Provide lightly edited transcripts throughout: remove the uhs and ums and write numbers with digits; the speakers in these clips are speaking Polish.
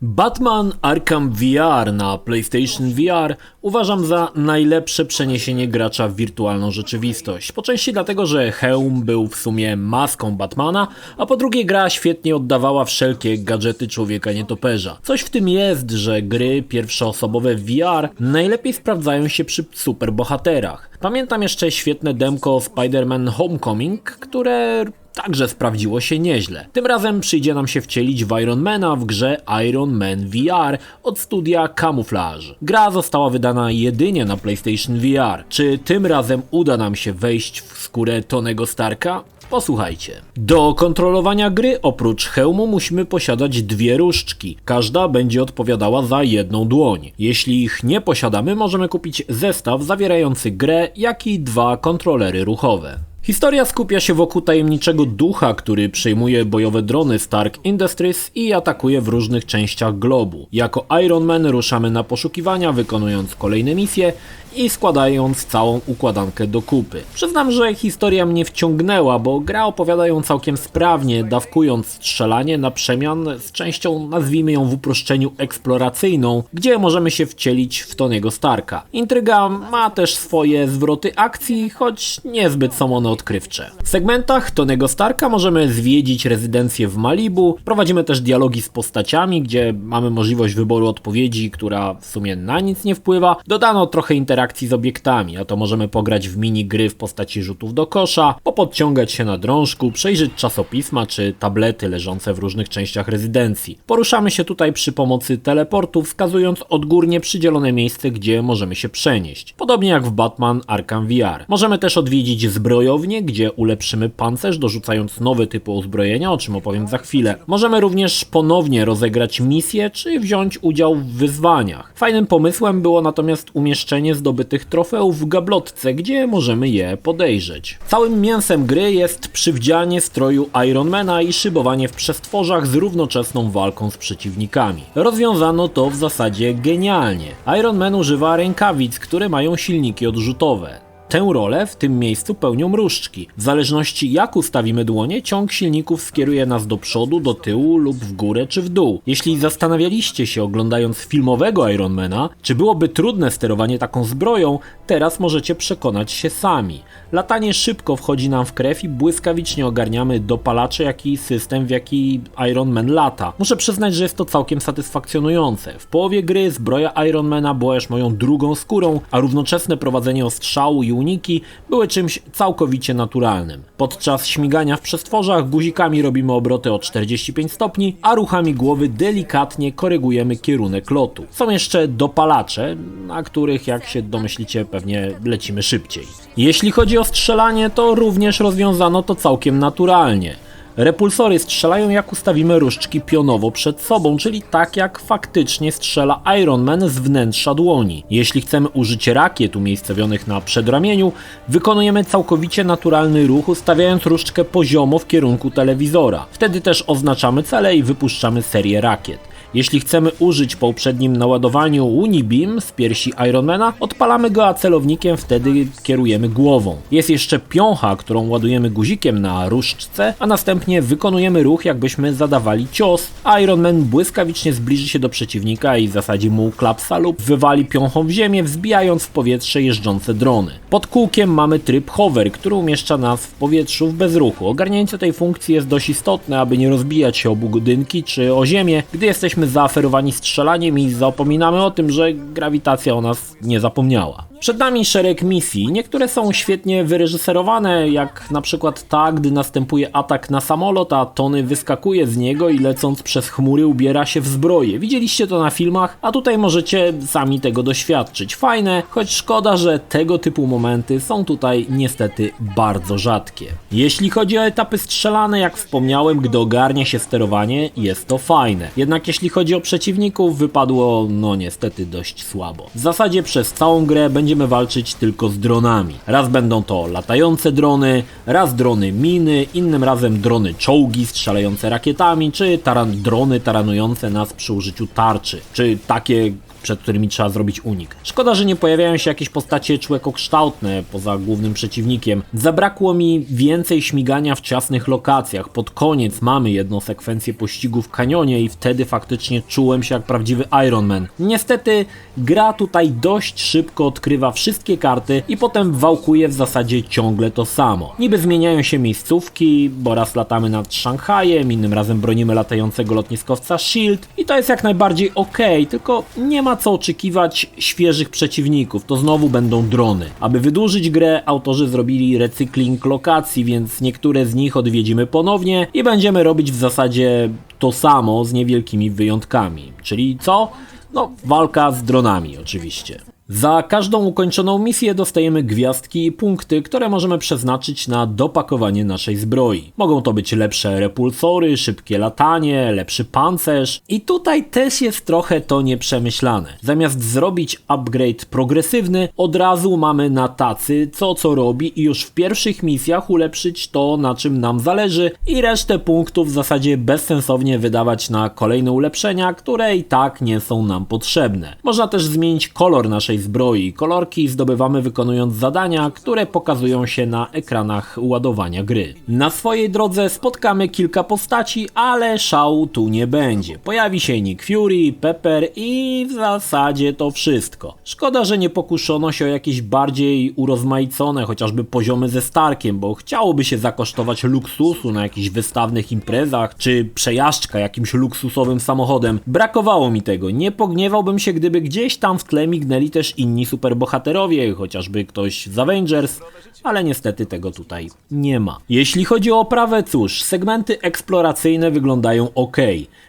Batman Arkham VR na PlayStation VR uważam za najlepsze przeniesienie gracza w wirtualną rzeczywistość. Po części dlatego, że hełm był w sumie maską Batmana, a po drugie gra świetnie oddawała wszelkie gadżety człowieka nietoperza. Coś w tym jest, że gry pierwszoosobowe w VR najlepiej sprawdzają się przy superbohaterach. Pamiętam jeszcze świetne demko Spider-Man Homecoming, które także sprawdziło się nieźle. Tym razem przyjdzie nam się wcielić w Ironmana w grze Iron Man VR od studia Camouflage. Gra została wydana jedynie na PlayStation VR. Czy tym razem uda nam się wejść w skórę Tonego Starka? Posłuchajcie. Do kontrolowania gry oprócz hełmu musimy posiadać dwie różdżki. Każda będzie odpowiadała za jedną dłoń. Jeśli ich nie posiadamy, możemy kupić zestaw zawierający grę, jak i dwa kontrolery ruchowe. Historia skupia się wokół tajemniczego ducha, który przejmuje bojowe drony Stark Industries i atakuje w różnych częściach globu. Jako Iron Man ruszamy na poszukiwania, wykonując kolejne misje i składając całą układankę do kupy. Przyznam, że historia mnie wciągnęła, bo gra opowiada ją całkiem sprawnie, dawkując strzelanie na przemian z częścią, nazwijmy ją w uproszczeniu, eksploracyjną, gdzie możemy się wcielić w Tony'ego Starka. Intryga ma też swoje zwroty akcji, choć niezbyt są one odkrywcze. W segmentach Tonego Starka możemy zwiedzić rezydencję w Malibu, prowadzimy też dialogi z postaciami, gdzie mamy możliwość wyboru odpowiedzi, która w sumie na nic nie wpływa. Dodano trochę interakcji z obiektami, a to możemy pograć w minigry w postaci rzutów do kosza, popodciągać się na drążku, przejrzeć czasopisma czy tablety leżące w różnych częściach rezydencji. Poruszamy się tutaj przy pomocy teleportu, wskazując odgórnie przydzielone miejsce, gdzie możemy się przenieść. Podobnie jak w Batman Arkham VR. Możemy też odwiedzić zbrojownię, gdzie ulepszymy pancerz, dorzucając nowe typy uzbrojenia, o czym opowiem za chwilę. Możemy również ponownie rozegrać misje, czy wziąć udział w wyzwaniach. Fajnym pomysłem było natomiast umieszczenie zdobytych trofeów w gablotce, gdzie możemy je podejrzeć. Całym mięsem gry jest przywdzianie stroju Ironmana i szybowanie w przestworzach z równoczesną walką z przeciwnikami. Rozwiązano to w zasadzie genialnie. Iron Man używa rękawic, które mają silniki odrzutowe. Tę rolę w tym miejscu pełnią różdżki. W zależności jak ustawimy dłonie, ciąg silników skieruje nas do przodu, do tyłu lub w górę czy w dół. Jeśli zastanawialiście się oglądając filmowego Ironmana, czy byłoby trudne sterowanie taką zbroją, teraz możecie przekonać się sami. Latanie szybko wchodzi nam w krew i błyskawicznie ogarniamy dopalacze, jak i system, w jaki Iron Man lata. Muszę przyznać, że jest to całkiem satysfakcjonujące. W połowie gry zbroja Ironmana była już moją drugą skórą, a równoczesne prowadzenie ostrzału i uniki były czymś całkowicie naturalnym. Podczas śmigania w przestworzach guzikami robimy obroty o 45 stopni, a ruchami głowy delikatnie korygujemy kierunek lotu. Są jeszcze dopalacze, na których, jak się domyślicie, pewnie lecimy szybciej. Jeśli chodzi o strzelanie, to również rozwiązano to całkiem naturalnie. Repulsory strzelają, jak ustawimy różdżki pionowo przed sobą, czyli tak jak faktycznie strzela Iron Man z wnętrza dłoni. Jeśli chcemy użyć rakiet umiejscowionych na przedramieniu, wykonujemy całkowicie naturalny ruch, ustawiając różdżkę poziomo w kierunku telewizora. Wtedy też oznaczamy cele i wypuszczamy serię rakiet. Jeśli chcemy użyć po uprzednim naładowaniu Unibeam z piersi Ironmana, odpalamy go, a celownikiem wtedy kierujemy głową. Jest jeszcze piącha, którą ładujemy guzikiem na różdżce, a następnie wykonujemy ruch, jakbyśmy zadawali cios. Iron Man błyskawicznie zbliży się do przeciwnika i zasadzi mu klapsa lub wywali piąchą w ziemię, wzbijając w powietrze jeżdżące drony. Pod kółkiem mamy tryb hover, który umieszcza nas w powietrzu w bezruchu. Ogarnięcie tej funkcji jest dość istotne, aby nie rozbijać się o budynki czy o ziemię, gdy jesteśmy zaaferowani strzelaniem i zapominamy o tym, że grawitacja o nas nie zapomniała. Przed nami szereg misji, niektóre są świetnie wyreżyserowane, jak na przykład ta, gdy następuje atak na samolot, a Tony wyskakuje z niego i lecąc przez chmury ubiera się w zbroję. Widzieliście to na filmach, a tutaj możecie sami tego doświadczyć. Fajne, choć szkoda, że tego typu momenty są tutaj niestety bardzo rzadkie. Jeśli chodzi o etapy strzelane, jak wspomniałem, gdy ogarnia się sterowanie, jest to fajne. Jednak jeśli chodzi o przeciwników, wypadło no niestety dość słabo. W zasadzie przez całą grę będziemy walczyć tylko z dronami. Raz będą to latające drony, raz drony miny, innym razem drony czołgi strzelające rakietami, czy drony taranujące nas przy użyciu tarczy, czy takie, przed którymi trzeba zrobić unik. Szkoda, że nie pojawiają się jakieś postacie człowiekokształtne poza głównym przeciwnikiem. Zabrakło mi więcej śmigania w ciasnych lokacjach. Pod koniec mamy jedną sekwencję pościgu w kanionie i wtedy faktycznie czułem się jak prawdziwy Iron Man. Niestety gra tutaj dość szybko odkrywa wszystkie karty i potem wałkuje w zasadzie ciągle to samo. Niby zmieniają się miejscówki, bo raz latamy nad Szanghajem, innym razem bronimy latającego lotniskowca S.H.I.E.L.D. i to jest jak najbardziej okej, tylko nie ma co oczekiwać świeżych przeciwników, to znowu będą drony. Aby wydłużyć grę, autorzy zrobili recykling lokacji, więc niektóre z nich odwiedzimy ponownie i będziemy robić w zasadzie to samo z niewielkimi wyjątkami. Czyli co? No, walka z dronami oczywiście. Za każdą ukończoną misję dostajemy gwiazdki i punkty, które możemy przeznaczyć na dopakowanie naszej zbroi. Mogą to być lepsze repulsory, szybkie latanie, lepszy pancerz i tutaj też jest trochę to nieprzemyślane. Zamiast zrobić upgrade progresywny, od razu mamy na tacy co robi i już w pierwszych misjach ulepszyć to, na czym nam zależy i resztę punktów w zasadzie bezsensownie wydawać na kolejne ulepszenia, które i tak nie są nam potrzebne. Można też zmienić kolor naszej zbroi. Kolorki zdobywamy wykonując zadania, które pokazują się na ekranach ładowania gry. Na swojej drodze spotkamy kilka postaci, ale szału tu nie będzie. Pojawi się Nick Fury, Pepper i w zasadzie to wszystko. Szkoda, że nie pokuszono się o jakieś bardziej urozmaicone, chociażby poziomy ze Starkiem, bo chciałoby się zakosztować luksusu na jakichś wystawnych imprezach, czy przejażdżka jakimś luksusowym samochodem. Brakowało mi tego. Nie pogniewałbym się, gdyby gdzieś tam w tle mignęli też inni superbohaterowie, chociażby ktoś z Avengers, ale niestety tego tutaj nie ma. Jeśli chodzi o oprawę, cóż, segmenty eksploracyjne wyglądają ok.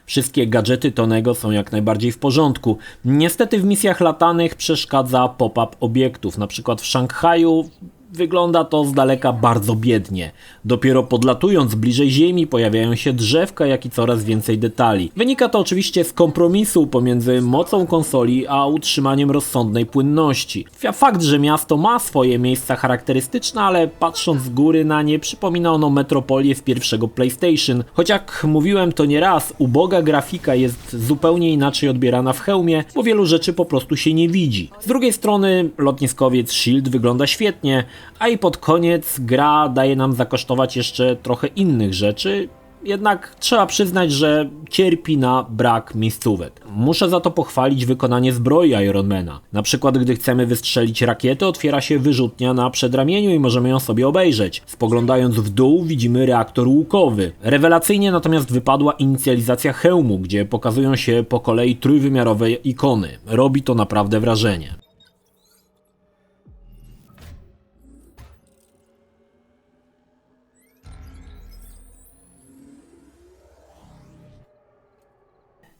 Wszystkie gadżety Tonego są jak najbardziej w porządku. Niestety w misjach latanych przeszkadza pop-up obiektów, na przykład w Szanghaju wygląda to z daleka bardzo biednie. Dopiero podlatując bliżej Ziemi pojawiają się drzewka, jak i coraz więcej detali. Wynika to oczywiście z kompromisu pomiędzy mocą konsoli a utrzymaniem rozsądnej płynności. Fakt, że miasto ma swoje miejsca charakterystyczne, ale patrząc z góry na nie przypomina ono metropolię z pierwszego PlayStation. Choć jak mówiłem to nieraz, uboga grafika jest zupełnie inaczej odbierana w hełmie, bo wielu rzeczy po prostu się nie widzi. Z drugiej strony lotniskowiec S.H.I.E.L.D. wygląda świetnie, a i pod koniec gra daje nam zakosztować jeszcze trochę innych rzeczy, jednak trzeba przyznać, że cierpi na brak miejscówek. Muszę za to pochwalić wykonanie zbroi Ironmana. Na przykład gdy chcemy wystrzelić rakietę, otwiera się wyrzutnia na przedramieniu i możemy ją sobie obejrzeć. Spoglądając w dół widzimy reaktor łukowy. Rewelacyjnie natomiast wypadła inicjalizacja hełmu, gdzie pokazują się po kolei trójwymiarowe ikony. Robi to naprawdę wrażenie.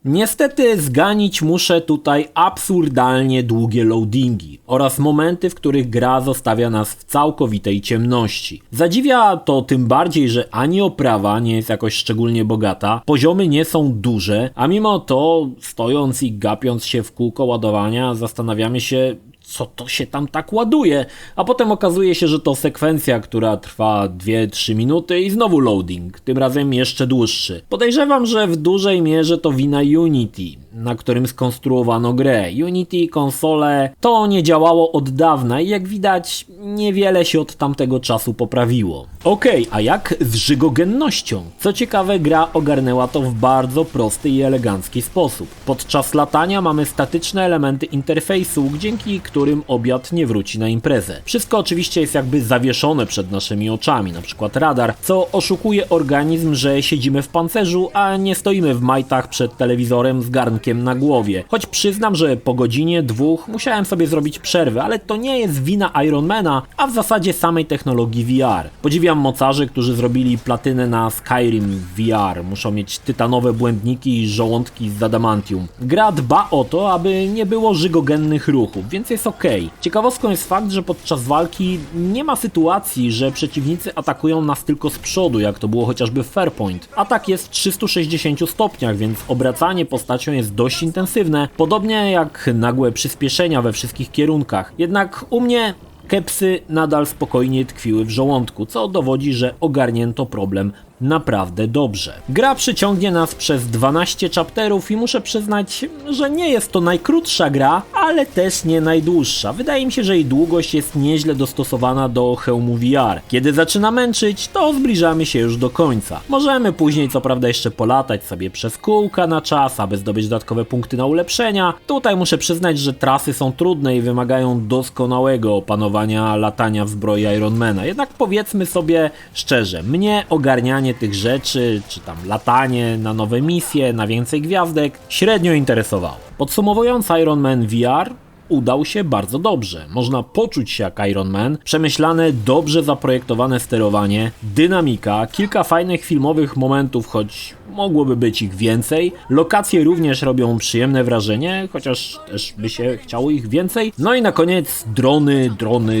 Niestety zganić muszę tutaj absurdalnie długie loadingi oraz momenty, w których gra zostawia nas w całkowitej ciemności. Zadziwia to tym bardziej, że ani oprawa nie jest jakoś szczególnie bogata, poziomy nie są duże, a mimo to stojąc i gapiąc się w kółko ładowania zastanawiamy się, co to się tam tak ładuje, a potem okazuje się, że to sekwencja, która trwa 2-3 minuty i znowu loading, tym razem jeszcze dłuższy. Podejrzewam, że w dużej mierze to wina Unity, na którym skonstruowano grę. Unity konsole to nie działało od dawna i jak widać niewiele się od tamtego czasu poprawiło. Okej, a jak z żygogennością? Co ciekawe, gra ogarnęła to w bardzo prosty i elegancki sposób. Podczas latania mamy statyczne elementy interfejsu, dzięki którym obiad nie wróci na imprezę. Wszystko oczywiście jest jakby zawieszone przed naszymi oczami, na przykład radar, co oszukuje organizm, że siedzimy w pancerzu, a nie stoimy w majtach przed telewizorem z garnkiem na głowie. Choć przyznam, że po godzinie, dwóch musiałem sobie zrobić przerwę, ale to nie jest wina Ironmana, a w zasadzie samej technologii VR. Podziwiam mocarzy, którzy zrobili platynę na Skyrim VR. Muszą mieć tytanowe błędniki i żołądki z adamantium. Gra dba o to, aby nie było żygogennych ruchów, więc jest okej. Ciekawostką jest fakt, że podczas walki nie ma sytuacji, że przeciwnicy atakują nas tylko z przodu, jak to było chociażby w Farpoint. Atak jest w 360 stopniach, więc obracanie postacią jest dość intensywne, podobnie jak nagłe przyspieszenia we wszystkich kierunkach. Jednak u mnie kepsy nadal spokojnie tkwiły w żołądku, co dowodzi, że ogarnięto problem naprawdę dobrze. Gra przyciągnie nas przez 12 chapterów i muszę przyznać, że nie jest to najkrótsza gra, ale też nie najdłuższa. Wydaje mi się, że jej długość jest nieźle dostosowana do hełmu VR. Kiedy zaczyna męczyć, to zbliżamy się już do końca. Możemy później co prawda jeszcze polatać sobie przez kółka na czas, aby zdobyć dodatkowe punkty na ulepszenia. Tutaj muszę przyznać, że trasy są trudne i wymagają doskonałego opanowania latania w zbroi Ironmana. Jednak powiedzmy sobie szczerze, mnie ogarnianie tych rzeczy, czy tam latanie na nowe misje, na więcej gwiazdek, średnio interesowało. Podsumowując, Iron Man VR udał się bardzo dobrze. Można poczuć się jak Iron Man, przemyślane, dobrze zaprojektowane sterowanie, dynamika, kilka fajnych filmowych momentów, choć mogłoby być ich więcej. Lokacje również robią przyjemne wrażenie, chociaż też by się chciało ich więcej. No i na koniec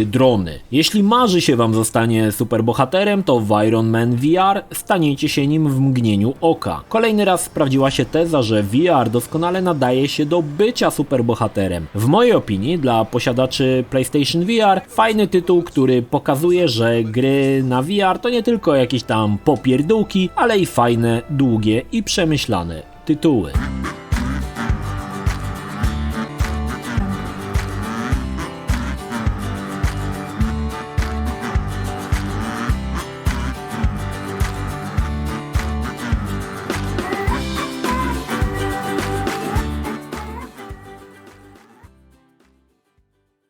drony. Jeśli marzy się wam zostanie superbohaterem, to w Iron Man VR staniecie się nim w mgnieniu oka. Kolejny raz sprawdziła się teza, że VR doskonale nadaje się do bycia superbohaterem. W mojej opinii, dla posiadaczy PlayStation VR, fajny tytuł, który pokazuje, że gry na VR to nie tylko jakieś tam popierdółki, ale i fajne, długie i przemyślane tytuły.